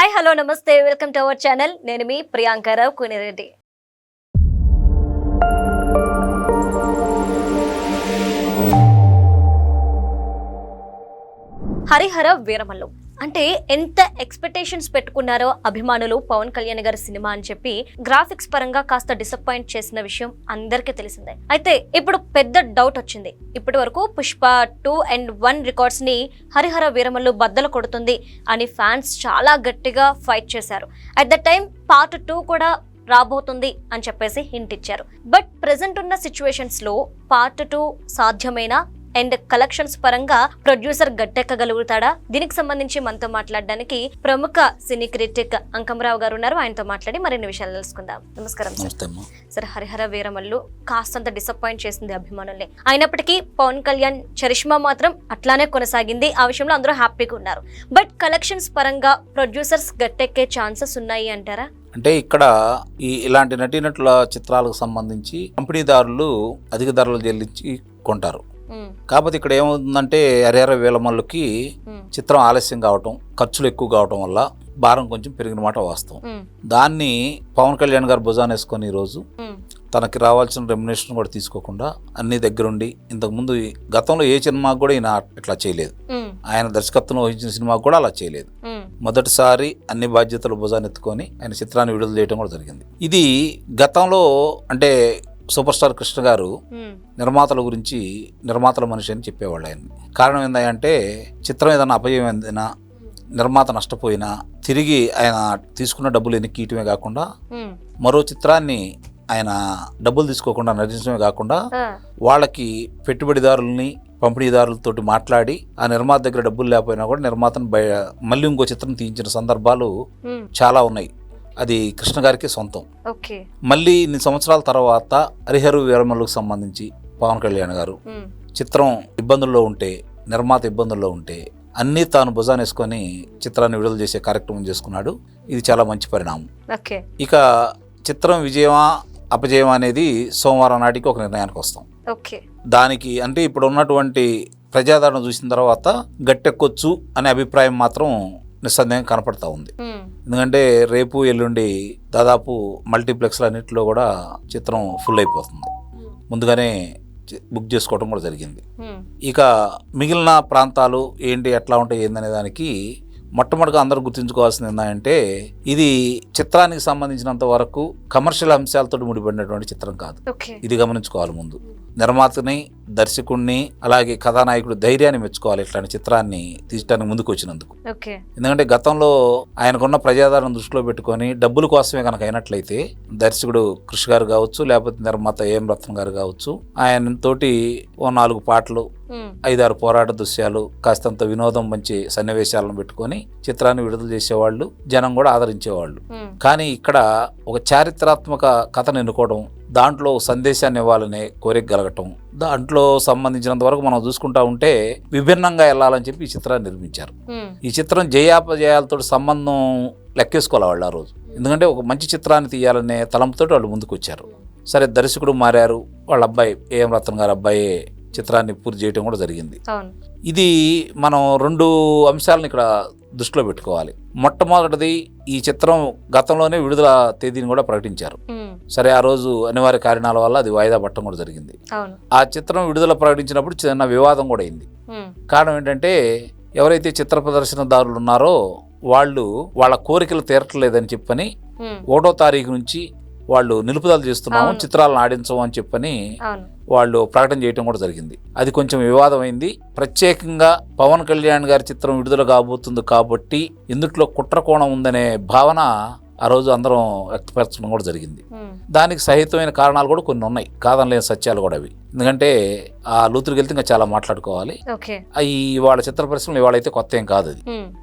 Hi hello నమస్తే welcome to our channel. నేను మీ ప్రియాంకారావు కునిరెడ్డి. హరిహర వీరమల్లు అంటే ఎంత ఎక్స్పెక్టేషన్స్ పెట్టుకున్నారో అభిమానులు పవన్ కళ్యాణ్ గారి సినిమా అని చెప్పి గ్రాఫిక్స్ పరంగా కాస్త డిసప్పాయింట్ చేసిన విషయం అందరికీ తెలిసిందే. అయితే ఇప్పుడు పెద్ద డౌట్ వచ్చింది. ఇప్పటి వరకు పుష్ప 2 and 1 రికార్డ్స్ ని హరిహర వీరమల్లు బద్దలు కొడుతుంది అని ఫ్యాన్స్ చాలా గట్టిగా ఫైట్ చేశారు. అట్ ద టైం పార్ట్ 2 కూడా రాబోతుంది అని చెప్పేసి హింట్ ఇచ్చారు. బట్ ప్రెసెంట్ ఉన్న సిచ్యువేషన్స్ లో పార్ట్ 2 సాధ్యమేనా అండ్ కలెక్షన్స్ పరంగా ప్రొడ్యూసర్ గట్టెక్కగలుగుతాడా? దీనికి సంబంధించి మనతో మాట్లాడడానికి ప్రముఖ సినీ క్రిటిక్ అంకమరావు గారు ఉన్నారు. ఆయనతో మాట్లాడి మరిన్ని విషయాలు తెలుసుకుందాం. నమస్కారం సార్. హరిహర వీరమల్లు కాస్తంత డిసప్పాయింట్ చేసింది అభిమానుల్ని. అయినప్పటికీ పవన్ కళ్యాణ్ చరిష్మా మాత్రం అట్లానే కొనసాగింది. ఆ విషయంలో అందరూ హ్యాపీగా ఉన్నారు. బట్ కలెక్షన్స్ పరంగా ప్రొడ్యూసర్స్ గట్టెక్కే ఛాన్సెస్ ఉన్నాయి అంటారా? అంటే ఇక్కడ ఇలాంటి నటీనటుల చిత్రాలకు సంబంధించి కంపెనీదారులు అధిక ధరలు చెల్లించి కొంటారు. కాకపోతే ఇక్కడ ఏమవుతుందంటే హరిహర వీరమల్లుకి చిత్రం ఆలస్యం కావటం, ఖర్చులు ఎక్కువ కావటం వల్ల భారం కొంచెం పెరిగిన మాట వాస్తవం. దాన్ని పవన్ కళ్యాణ్ గారు భుజాన్ని వేసుకొని ఈరోజు తనకి రావాల్సిన రెమ్యునేషన్ కూడా తీసుకోకుండా అన్ని దగ్గరుండి, ఇంతకుముందు గతంలో ఏ సినిమాకు కూడా ఈయన ఇట్లా చేయలేదు. ఆయన దర్శకత్వం వహించిన సినిమాకు కూడా అలా చేయలేదు. మొదటిసారి అన్ని బాధ్యతలు భుజాన్ని ఎత్తుకొని ఆయన చిత్రాన్ని విడుదల చేయడం కూడా జరిగింది. ఇది గతంలో అంటే సూపర్ స్టార్ కృష్ణ గారు నిర్మాతల గురించి నిర్మాతల మనిషి అని చెప్పేవాళ్ళు. ఆయన కారణం ఏంటంటే చిత్రం ఏదైనా అపజయమైనా, నిర్మాత నష్టపోయినా తిరిగి ఆయన తీసుకున్న డబ్బులు ఎన్నికీయటమే కాకుండా మరో చిత్రాన్ని ఆయన డబ్బులు తీసుకోకుండా నటించడమే కాకుండా వాళ్ళకి పెట్టుబడిదారుల్ని పంపిణీదారులతోటి మాట్లాడి ఆ నిర్మాత దగ్గర డబ్బులు లేకపోయినా కూడా నిర్మాతను మళ్ళీ ఇంకో చిత్రం తీయించిన సందర్భాలు చాలా ఉన్నాయి. అది కృష్ణ గారికి సొంతం. మళ్ళీ ఇన్ని సంవత్సరాల తర్వాత హరిహర వీరమల్లుకు సంబంధించి పవన్ కళ్యాణ్ గారు చిత్రం ఇబ్బందుల్లో ఉంటే, నిర్మాత ఇబ్బందుల్లో ఉంటే అన్నీ తాను భుజాన్ని వేసుకొని చిత్రాన్ని విడుదల చేసే కార్యక్రమం చేసుకున్నాడు. ఇది చాలా మంచి పరిణామం. ఇక చిత్రం విజయమా అపజయమా అనేది సోమవారం నాటికి ఒక నిర్ణయానికి వస్తాం. దానికి అంటే ఇప్పుడు ఉన్నటువంటి ప్రజాదరణ చూసిన తర్వాత గట్టెక్కొచ్చు అనే అభిప్రాయం మాత్రం నిస్సందేహం కనపడతా ఉంది. ఎందుకంటే రేపు ఎల్లుండి దాదాపు మల్టీప్లెక్స్ల అన్నింటిలో కూడా చిత్రం ఫుల్ అయిపోతుంది. ముందుగానే బుక్ చేసుకోవడం కూడా జరిగింది. ఇక మిగిలిన ప్రాంతాలు ఏంటి, ఎట్లా ఉంటాయి ఏందనే దానికి మొట్టమొదటిగా అందరూ గుర్తుంచుకోవాల్సింది ఏంటంటే ఇది చిత్రానికి సంబంధించినంత వరకు కమర్షియల్ అంశాలతో ముడిపడినటువంటి చిత్రం కాదు. ఇది గమనించుకోవాలి. ముందు నిర్మాతని, దర్శకుడిని, అలాగే కథానాయకుడు ధైర్యాన్ని మెచ్చుకోవాలి ఇట్లాంటి చిత్రాన్ని తీయడానికి ముందుకు వచ్చినందుకు. ఎందుకంటే గతంలో ఆయనకున్న ప్రజాదరణ దృష్టిలో పెట్టుకొని డబ్బుల కోసమే కనుక అయినట్లయితే దర్శకుడు కృషి గారు కావచ్చు, లేకపోతే నిర్మాత ఏం రత్నం గారు కావచ్చు, ఆయన తోటి ఓ 4 పాటలు, 5-6 పోరాట దృశ్యాలు, కాస్తంత వినోదం, మంచి సన్నివేశాలను పెట్టుకొని చిత్రాన్ని విడుదల చేసేవాళ్ళు, జనం కూడా ఆదరించేవాళ్ళు. కానీ ఇక్కడ ఒక చారిత్రాత్మక కథను ఎన్నుకోవడం, దాంట్లో సందేశాన్ని ఇవ్వాలనే కోరిక కలగటం, దాంట్లో సంబంధించినంత వరకు మనం చూసుకుంటా ఉంటే విభిన్నంగా వెళ్ళాలని చెప్పి ఈ చిత్రాన్ని నిర్మించారు. ఈ చిత్రం జయాపజయాలతో సంబంధం లెక్కేసుకోవాలి వాళ్ళు ఆ రోజు. ఎందుకంటే ఒక మంచి చిత్రాన్ని తీయాలనే తలంపుతో వాళ్ళు ముందుకు వచ్చారు. సరే, దర్శకుడు మారారు. వాళ్ళ అబ్బాయి ఏఎం రత్నం గారు అబ్బాయి చిత్రాన్ని పూర్తి చేయడం కూడా జరిగింది. ఇది మనం 2 అంశాలను ఇక్కడ దృష్టిలో పెట్టుకోవాలి. మొట్టమొదటిది, ఈ చిత్రం గతంలోనే విడుదల తేదీని కూడా ప్రకటించారు. సరే, ఆ రోజు అనివార్య కారణాల వల్ల అది వాయిదా పట్టడం కూడా జరిగింది. ఆ చిత్రం విడుదల ప్రకటించినప్పుడు చిన్న వివాదం కూడా అయింది. కారణం ఏంటంటే ఎవరైతే చిత్ర ప్రదర్శనదారులు ఉన్నారో వాళ్ళు వాళ్ళ కోరికలు తీరట్లేదని చెప్పని 1వ తారీఖు నుంచి వాళ్ళు నిలుపుదల చేస్తున్నాము, చిత్రాలను ఆడించము అని చెప్పని వాళ్ళు ప్రకటన చేయడం కూడా జరిగింది. అది కొంచెం వివాదమైంది. ప్రత్యేకంగా పవన్ కళ్యాణ్ గారి చిత్రం విడుదల కాబోతుంది కాబట్టి ఇందుట్లో కుట్ర కోణం ఉందనే భావన ఆ రోజు అందరం వ్యక్తపరచడం కూడా జరిగింది. దానికి సహితమైన కారణాలు కూడా కొన్ని ఉన్నాయి, కాదనలేని సత్యాలు కూడా అవి. ఎందుకంటే ఆ లూతురికి వెళ్తే ఇంకా చాలా మాట్లాడుకోవాలి. వాళ్ళ చిత్ర పరిశ్రమలు ఇవాళైతే కొత్త ఏం కాదు. అది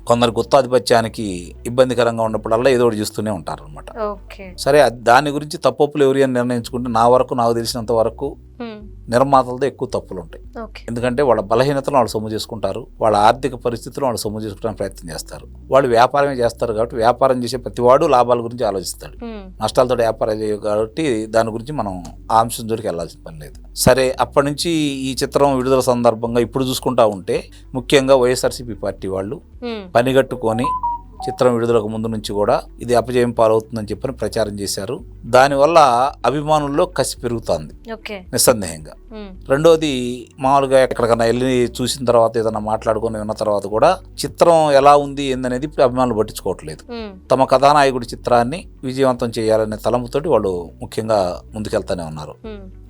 కొందరు గుత్తాధిపత్యానికి ఇబ్బందికరంగా ఉన్నప్పుడల్లా ఏదో ఒకటి చూస్తూనే ఉంటారు అనమాట. సరే, దాని గురించి తప్పులు ఎవరి అని నిర్ణయించుకుంటే నా వరకు నాకు తెలిసినంత వరకు నిర్మాతలతో ఎక్కువ తప్పులు ఉంటాయి. ఎందుకంటే వాళ్ళ బలహీనతను వాళ్ళు సొమ్ము చేసుకుంటారు, వాళ్ళ ఆర్థిక పరిస్థితులు వాళ్ళు సొమ్ము చేసుకోవడానికి ప్రయత్నం చేస్తారు. వాళ్ళు వ్యాపారమే చేస్తారు కాబట్టి వ్యాపారం చేసే ప్రతివాడు లాభాల గురించి ఆలోచిస్తాడు. నష్టాలతో వ్యాపారం చేయవు కాబట్టి దాని గురించి మనం ఆ అంశం జోలికి వెళ్ళాల్సిన పని లేదు. సరే, అప్పటి నుంచి ఈ చిత్రం విడుదల సందర్భంగా ఇప్పుడు చూసుకుంటా ఉంటే ముఖ్యంగా వైఎస్ఆర్సీపీ పార్టీ వాళ్ళు పనిగట్టుకొని చిత్రం విడుదలకు ముందు నుంచి కూడా ఇది అపజయం పాలవుతుందని చెప్పని ప్రచారం చేశారు. దానివల్ల అభిమానుల్లో కసి పెరుగుతోంది నిస్సందేహంగా. రెండోది మామూలుగా ఎక్కడికన్నా వెళ్ళి చూసిన తర్వాత ఏదన్నా మాట్లాడుకొని ఉన్న తర్వాత కూడా చిత్రం ఎలా ఉంది ఏందనేది ఇప్పుడు అభిమానులు పట్టించుకోవట్లేదు. తమ కథానాయకుడి చిత్రాన్ని విజయవంతం చేయాలనే తలంపుతోటి వాళ్ళు ముఖ్యంగా ముందుకెళ్తానే ఉన్నారు.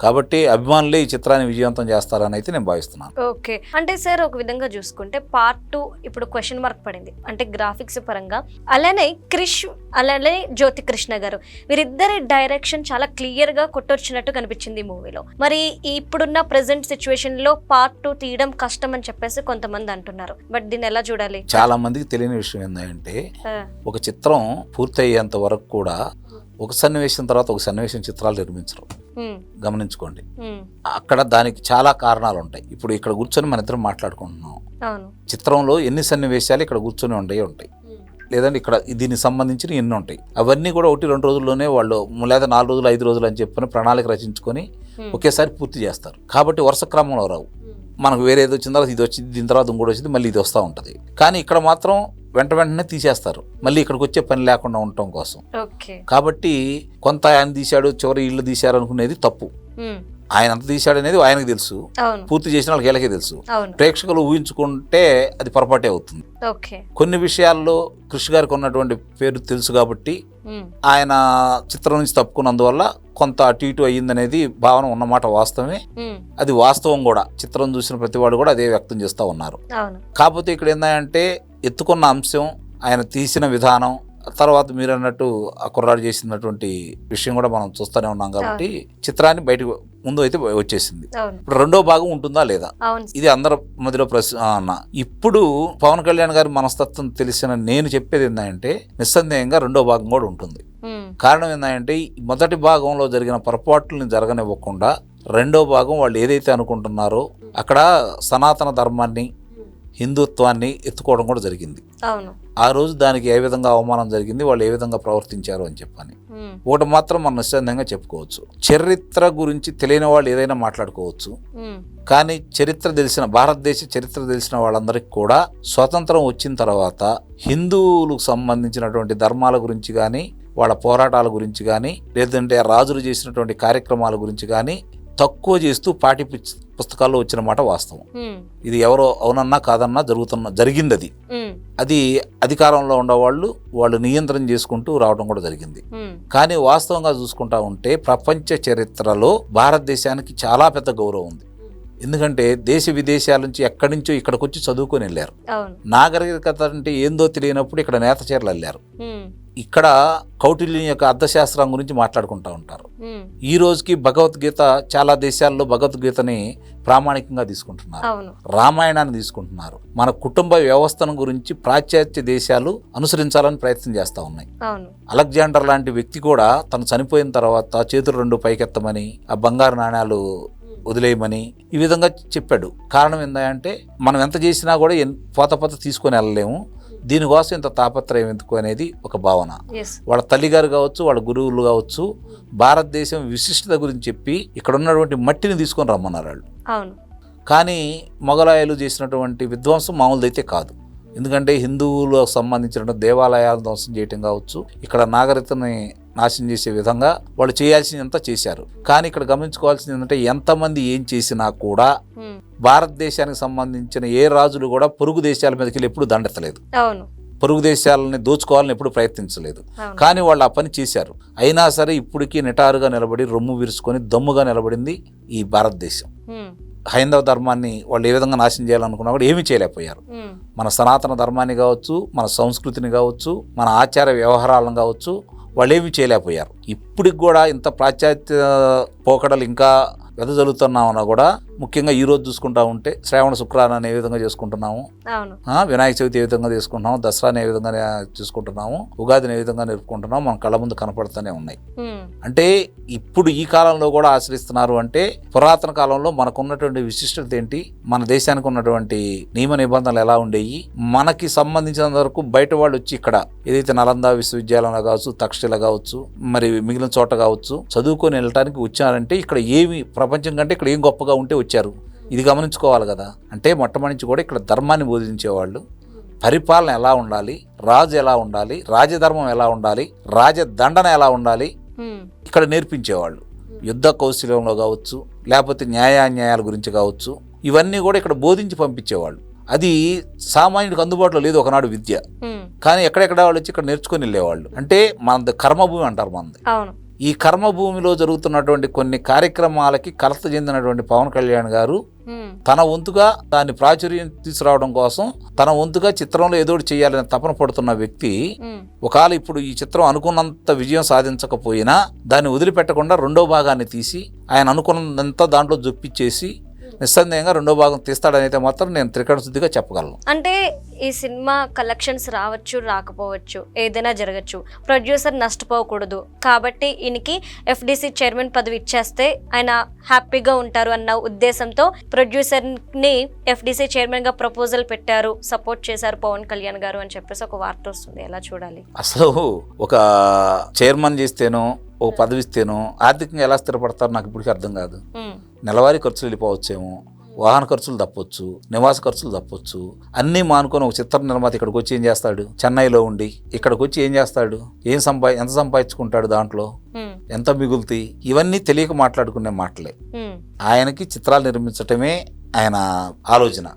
కాబట్టి అభిమానులే ఈ చిత్రాన్ని విజయవంతం చేస్తారని అయితే నేను భావిస్తున్నాను. ఓకే, అంటే సార్ ఒక విధంగా చూసుకుంటే పార్ట్ 2 ఇప్పుడు క్వశ్చన్ మార్క్ పడింది అంటే గ్రాఫిక్స్ పరంగా. అలానే క్రిష్ అలానే జ్యోతి కృష్ణ గారు వీరిద్దరి డైరెక్షన్ చాలా క్లియర్ గా కొట్టొచ్చినట్టు కనిపించింది ఈ మూవీలో. మరి ఇప్పుడున్న ప్రెసెంట్ సిచ్యువేషన్ లో పార్ట్ 2 తీయడం కష్టం అని చెప్పేసి కొంతమంది అంటున్నారు. బట్ దీన్ని ఎలా చూడాలి? చాలా మందికి తెలియని విషయం ఏంటంటే ఒక చిత్రం పూర్తయ్యేంత వరకు కూడా ఒక సన్నివేశం తర్వాత ఒక సన్నివేశం చిత్రాలు నిర్మించరు. గమనించుకోండి, అక్కడ దానికి చాలా కారణాలు ఉంటాయి. ఇప్పుడు ఇక్కడ కూర్చొని మన ఇద్దరం మాట్లాడుకుంటున్నాం, చిత్రంలో ఎన్ని సన్నివేశాలు ఇక్కడ కూర్చొని ఉంటాయి, లేదంటే ఇక్కడ దీనికి సంబంధించిన ఎన్ని ఉంటాయి. అవన్నీ కూడా 1-2 రోజుల్లోనే వాళ్ళు లేదా 4 రోజులు 5 రోజులు అని చెప్పని ప్రణాళిక రచించుకొని ఒకేసారి పూర్తి చేస్తారు. కాబట్టి వరుస క్రమంలో రావు. మనకు వేరే ఏదో వచ్చిన తర్వాత ఇది వచ్చింది, దీని తర్వాత ఇంకోటి వచ్చింది, మళ్ళీ ఇది వస్తూ ఉంటుంది. కానీ ఇక్కడ మాత్రం వెంటనే తీసేస్తారు, మళ్ళీ ఇక్కడికి వచ్చే పని లేకుండా ఉండటం కోసం. కాబట్టి కొంత ఆయన తీశాడు, చివరి ఇళ్ళు తీశారు అనుకునేది తప్పు. ఆయన అంత తీశాడు అనేది ఆయనకు తెలుసు, పూర్తి చేసిన వాళ్ళకి వీళ్ళకే తెలుసు. ప్రేక్షకులు ఊహించుకుంటే అది పొరపాటే అవుతుంది. కొన్ని విషయాల్లో కృషి గారికి ఉన్నటువంటి పేరు తెలుసు కాబట్టి ఆయన చిత్రం నుంచి తప్పుకున్నందువల్ల కొంత అటు ఇటు అయ్యిందనేది భావన ఉన్నమాట వాస్తవమే. అది వాస్తవం కూడా. చిత్రం చూసిన ప్రతి వాడు కూడా అదే వ్యక్తం చేస్తూ ఉన్నారు. కాకపోతే ఇక్కడ ఏంటంటే ఎత్తుకున్న అంశం, ఆయన తీసిన విధానం, తర్వాత మీరు అన్నట్టు ఆ కుర్రాడు చేసినటువంటి విషయం కూడా మనం చూస్తూనే ఉన్నాం. కాబట్టి చిత్రాన్ని బయటకు ముందు అయితే వచ్చేసింది. ఇప్పుడు రెండో భాగం ఉంటుందా లేదా, ఇది అందరి మధ్యలో ప్రశ్న. ఇప్పుడు పవన్ కళ్యాణ్ గారి మనస్తత్వం తెలిసిన నేను చెప్పేది ఏంటంటే నిస్సందేహంగా రెండో భాగం కూడా ఉంటుంది. కారణం ఏంటంటే మొదటి భాగంలో జరిగిన పొరపాట్లని జరగనివ్వకుండా రెండో భాగం వాళ్ళు ఏదైతే అనుకుంటున్నారో అక్కడ సనాతన ధర్మాన్ని, హిందుత్వాన్ని ఎత్తుకోవడం కూడా జరిగింది. ఆ రోజు దానికి ఏ విధంగా అవమానం జరిగింది, వాళ్ళు ఏ విధంగా ప్రవర్తించారు అని చెప్పని ఒకటి మాత్రం మనం నిశ్చయంగా చెప్పుకోవచ్చు. చరిత్ర గురించి తెలియని వాళ్ళు ఏదైనా మాట్లాడుకోవచ్చు, కానీ చరిత్ర తెలిసిన, భారతదేశ చరిత్ర తెలిసిన వాళ్ళందరికీ కూడా స్వతంత్రం వచ్చిన తర్వాత హిందువులకు సంబంధించినటువంటి ధర్మాల గురించి కానీ, వాళ్ళ పోరాటాల గురించి కానీ, లేదంటే రాజులు చేసినటువంటి కార్యక్రమాల గురించి కానీ తక్కువ చేస్తూ పాఠ్య పుస్తకాల్లో వచ్చిన మాట వాస్తవం. ఇది ఎవరో అవునన్నా కాదన్నా జరిగింది. అది అధికారంలో ఉండేవాళ్ళు వాళ్ళు నియంత్రణ చేసుకుంటూ రావడం కూడా జరిగింది. కానీ వాస్తవంగా చూసుకుంటా ఉంటే ప్రపంచ చరిత్రలో భారతదేశానికి చాలా పెద్ద గౌరవం ఉంది. ఎందుకంటే దేశ విదేశాల నుంచి ఎక్కడి నుంచో ఇక్కడికి వచ్చి చదువుకొని వెళ్ళారు. నాగరికత అంటే ఏందో తెలియనప్పుడు ఇక్కడ నేత చీరలు వెళ్ళారు. ఇక్కడ కౌటిల్యం యొక్క అర్థశాస్త్రం గురించి మాట్లాడుకుంటూ ఉంటారు. ఈ రోజుకి భగవద్గీత చాలా దేశాల్లో భగవద్గీతని ప్రామాణికంగా తీసుకుంటున్నారు, రామాయణాన్ని తీసుకుంటున్నారు. మన కుటుంబ వ్యవస్థను గురించి పాశ్చాత్య దేశాలు అనుసరించాలని ప్రయత్నం చేస్తూ ఉన్నాయి. అలెగ్జాండర్ లాంటి వ్యక్తి కూడా తను చనిపోయిన తర్వాత చేతులు 2 పైకెత్తమని, ఆ బంగారు నాణ్యాలు వదిలేయమని ఈ విధంగా చెప్పాడు. కారణం ఏంటంటే మనం ఎంత చేసినా కూడా పోత తీసుకొని వెళ్ళలేము, దీనికోసం ఇంత తాపత్రయం ఎందుకు అనేది ఒక భావన. వాళ్ళ తల్లిగారు కావచ్చు, వాళ్ళ గురువులు కావచ్చు, భారతదేశం విశిష్టత గురించి చెప్పి ఇక్కడ ఉన్నటువంటి మట్టిని తీసుకొని రమ్మన్నారు వాళ్ళు. కానీ మొఘలాయులు చేసినటువంటి విధ్వంసం మామూలుదైతే కాదు. ఎందుకంటే హిందువులకు సంబంధించిన దేవాలయాలు ధ్వంసం చేయటం కావచ్చు, ఇక్కడ నాగరికతని నాశనం చేసే విధంగా వాళ్ళు చేయాల్సిందంతా చేశారు. కానీ ఇక్కడ గమనించుకోవాల్సింది ఏంటంటే ఎంతమంది ఏం చేసినా కూడా భారతదేశానికి సంబంధించిన ఏ రాజులు కూడా పొరుగు దేశాల మీదకి వెళ్ళి ఎప్పుడు దండెత్తలేదు, పొరుగు దేశాలని దోచుకోవాలని ఎప్పుడు ప్రయత్నించలేదు. కానీ వాళ్ళు ఆ పని చేశారు. అయినా సరే ఇప్పటికీ నిటారుగా నిలబడి రొమ్ము విరుచుకొని దమ్ముగా నిలబడింది ఈ భారతదేశం. హైందవ ధర్మాన్ని వాళ్ళు ఏ విధంగా నాశనం చేయాలనుకున్నా కూడా ఏమీ చేయలేకపోయారు. మన సనాతన ధర్మాన్ని కావచ్చు, మన సంస్కృతిని కావచ్చు, మన ఆచార వ్యవహారాలను కావచ్చు, వాళ్ళు ఏమీ చేయలేకపోయారు. ఇప్పటికి కూడా ఇంత పాశ్చాత్య పోకడలు ఇంకా వెదజల్లుతున్నామన్నా కూడా ముఖ్యంగా ఈ రోజు చూసుకుంటా ఉంటే శ్రావణ శుక్రవారాన్ని ఏ విధంగా చేసుకుంటున్నాము, వినాయక చవితి ఏ విధంగా చేసుకుంటున్నాము, దసరాని ఏ విధంగా చేసుకుంటున్నాము, ఉగాదిని ఏ విధంగా నేర్పుకుంటున్నాము, మన కళ్ళ ముందు కనపడుతూనే ఉన్నాయి. అంటే ఇప్పుడు ఈ కాలంలో కూడా ఆచరిస్తున్నారు. అంటే పురాతన కాలంలో మనకున్నటువంటి విశిష్టత ఏంటి, మన దేశానికి ఉన్నటువంటి నియమ నిబంధనలు ఎలా ఉండేవి, మనకి సంబంధించిన వరకు బయట వాళ్ళు వచ్చి ఇక్కడ ఏదైతే నలంద విశ్వవిద్యాలయంలో కావచ్చు, తక్షశిల కావచ్చు, మరి మిగిలిన చోట కావచ్చు చదువుకొని వెళ్ళటానికి వచ్చారంటే ఇక్కడ ఏమి ప్రపంచం కంటే ఇక్కడ ఏం గొప్పగా ఉంటే వచ్చారు, ఇది గమనించుకోవాలి కదా. అంటే మొట్టమొదటి నుంచి కూడా ఇక్కడ ధర్మాన్ని బోధించేవాళ్ళు, పరిపాలన ఎలా ఉండాలి, రాజు ఎలా ఉండాలి, రాజధర్మం ఎలా ఉండాలి, రాజదండన ఎలా ఉండాలి ఇక్కడ నేర్పించేవాళ్ళు. యుద్ధ కౌశల్యంలో కావచ్చు, లేకపోతే న్యాయాన్యాయాల గురించి కావచ్చు, ఇవన్నీ కూడా ఇక్కడ బోధించి పంపించేవాళ్ళు. అది సామాన్యుడికి అందుబాటులో లేదు ఒకనాడు విద్య, కానీ ఎక్కడెక్కడ వాళ్ళు వచ్చి ఇక్కడ నేర్చుకొని వెళ్ళేవాళ్ళు. అంటే మనది కర్మభూమి అంటారు మనది. ఈ కర్మభూమిలో జరుగుతున్నటువంటి కొన్ని కార్యక్రమాలకి కలత చెందినటువంటి పవన్ కళ్యాణ్ గారు తన వంతుగా దాన్ని ప్రాచుర్యం తీసుకురావడం కోసం తన వంతుగా చిత్రంలో ఏదో చేయాలని తపన పడుతున్న వ్యక్తి ఒకవేళ ఇప్పుడు ఈ చిత్రం అనుకున్నంత విజయం సాధించకపోయినా దాన్ని వదిలిపెట్టకుండా రెండో భాగాన్ని తీసి ఆయన అనుకున్నంత దాంట్లో జొప్పిచ్చేసి నిస్సందేహంగా రెండో భాగం తీస్తాడనైతే మాత్రం నేను త్రికరణ శుద్ధిగా చెప్పగలను. అంటే ఈ సినిమా కలెక్షన్స్ రావచ్చు, రాకపోవచ్చు, ఏదైనా జరగచ్చు, ప్రొడ్యూసర్ నష్టపోకూడదు కాబట్టి ఈయనకి FDC చైర్మన్ పదవి ఇచ్చేస్తే ఆయన హ్యాపీగా ఉంటారు అన్న ఉద్దేశంతో ప్రొడ్యూసర్ని FDC చైర్మన్ గా ప్రపోజల్ పెట్టారు, సపోర్ట్ చేశారు పవన్ కళ్యాణ్ గారు అని చెప్పేసి ఒక వార్త వస్తుంది. ఎలా చూడాలి? అసలు ఒక చైర్మన్ చేస్తేనో ఒక పదవి ఇస్తేనో ఆర్థికంగా ఎలా స్థిరపడతారో నాకు ఇప్పటికీ అర్థం కాదు. నెలవారీ ఖర్చులు వెళ్ళిపోవచ్చేమో, వాహన ఖర్చులు తప్పొచ్చు, నివాస ఖర్చులు తప్పొచ్చు, అన్నీ మానుకొని ఒక చిత్ర నిర్మాత ఇక్కడికి వచ్చి ఏం చేస్తాడు? చెన్నైలో ఉండి ఇక్కడికి వచ్చి ఏం చేస్తాడు? ఎంత సంపాదించుకుంటాడు? దాంట్లో ఎంత మిగులుతాయి? ఇవన్నీ తెలియక మాట్లాడుకునే మాటలే. ఆయనకి చిత్రాలు నిర్మించటమే ఆయన ఆలోచన.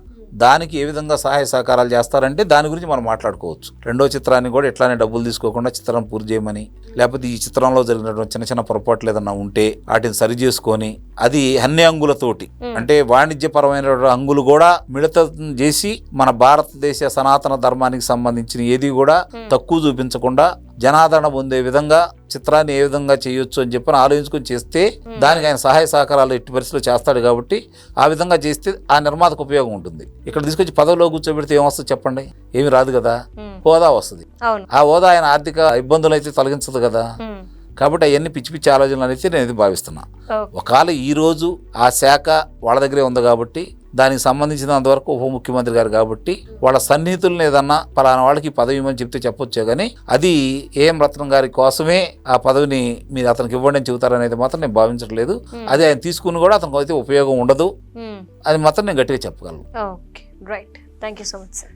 దానికి ఏ విధంగా సహాయ సహకారాలు చేస్తారంటే దాని గురించి మనం మాట్లాడుకోవచ్చు. రెండో చిత్రాన్ని కూడా ఇట్లానే డబ్బులు తీసుకోకుండా చిత్రం పూర్తి చేయమని, లేకపోతే ఈ చిత్రంలో జరిగినటువంటి చిన్న చిన్న పొరపాట్లు ఏదన్నా ఉంటే వాటిని సరి చేసుకొని అది అన్ని అంగులతోటి, అంటే వాణిజ్యపరమైన అంగులు కూడా మిళితం చేసి మన భారతదేశ సనాతన ధర్మానికి సంబంధించిన ఏది కూడా తక్కువ చూపించకుండా జనాదరణ పొందే విధంగా చిత్రాన్ని ఏ విధంగా చేయొచ్చు అని చెప్పి ఆలోచించుకొని చేస్తే దానికి ఆయన సహాయ సహకారాలు ఎట్టి పరిస్థితుల్లో చేస్తాడు. కాబట్టి ఆ విధంగా చేస్తే ఆ నిర్మాతకు ఉపయోగం ఉంటుంది. ఇక్కడ తీసుకొచ్చి పదవిలో కూర్చోబెడితే ఏమొస్తుంది చెప్పండి? ఏమి రాదు కదా. హోదా వస్తుంది. ఆ హోదా ఆయన ఆర్థిక ఇబ్బందులు అయితే తొలగించదు కదా. కాబట్టి అవన్నీ పిచ్చి పిచ్చి ఆలోచనలు అనేది నేను భావిస్తున్నా. ఒకవేళ ఈ రోజు ఆ శాఖ వాళ్ళ దగ్గరే ఉంది కాబట్టి దానికి సంబంధించినంత వరకు ఉప ముఖ్యమంత్రి గారు కాబట్టి వాళ్ళ సన్నిహితులను ఏదన్నా పలానా వాళ్ళకి పదవి ఇవ్వమని చెప్తే చెప్పొచ్చే కానీ అది ఏఎం రత్నం గారి కోసమే ఆ పదవిని మీరు అతనికి ఇవ్వండి అని చెబుతారనేది మాత్రం నేను భావించట్లేదు. అది ఆయన తీసుకుని కూడా అతనికి అయితే ఉపయోగం ఉండదు. అది మాత్రం నేను గట్టిగా చెప్పగలను. Okay, right. Thank you so much sir.